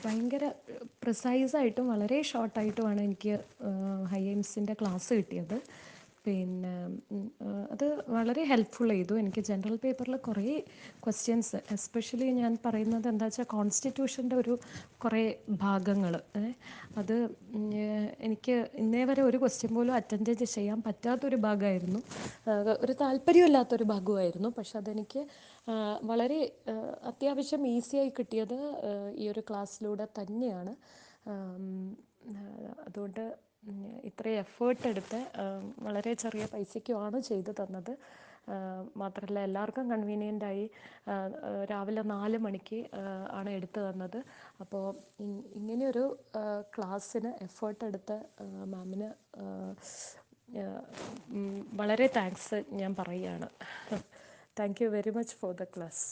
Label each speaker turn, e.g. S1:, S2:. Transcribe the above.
S1: ഭയങ്കര പ്രിസൈസായിട്ടും വളരെ ഷോർട്ടായിട്ടുമാണ് എനിക്ക് ഹൈ എയിംസിൻ്റെ ക്ലാസ് കിട്ടിയത്. പിന്നെ അത് വളരെ ഹെൽപ്ഫുൾ ചെയ്തു. എനിക്ക് ജനറൽ പേപ്പറിൽ കുറേ ക്വസ്റ്റ്യൻസ്, എസ്പെഷ്യലി ഞാൻ പറയുന്നത് എന്താ വെച്ചാൽ കോൺസ്റ്റിറ്റ്യൂഷൻ്റെ ഒരു കുറേ ഭാഗങ്ങൾ, അത് എനിക്ക് ഇന്നേ വരെ ഒരു ക്വസ്റ്റ്യൻ പോലും അറ്റൻഡ് ചെയ്യാൻ പറ്റാത്തൊരു ഭാഗമായിരുന്നു. ഒരു താല്പര്യമില്ലാത്തൊരു ഭാഗമായിരുന്നു. പക്ഷെ അതെനിക്ക് വളരെ അത്യാവശ്യം ഈസിയായി കിട്ടിയത് ഈ ഒരു ക്ലാസ്സിലൂടെ തന്നെയാണ്. അതുകൊണ്ട് ഇത്രയും എഫേർട്ട് എടുത്ത് വളരെ ചെറിയ പൈസയ്ക്കുമാണ് ചെയ്തു തന്നത്. മാത്രമല്ല എല്ലാവർക്കും കൺവീനിയൻ്റായി. രാവിലെ 4 മണിക്ക് ആണ് എടുത്തു തന്നത്. അപ്പോൾ ഇങ്ങനെയൊരു ക്ലാസ്സിന് എഫേർട്ട് എടുത്ത മാമിന് വളരെ താങ്ക്സ് ഞാൻ പറയുകയാണ്. Thank you very much for the class.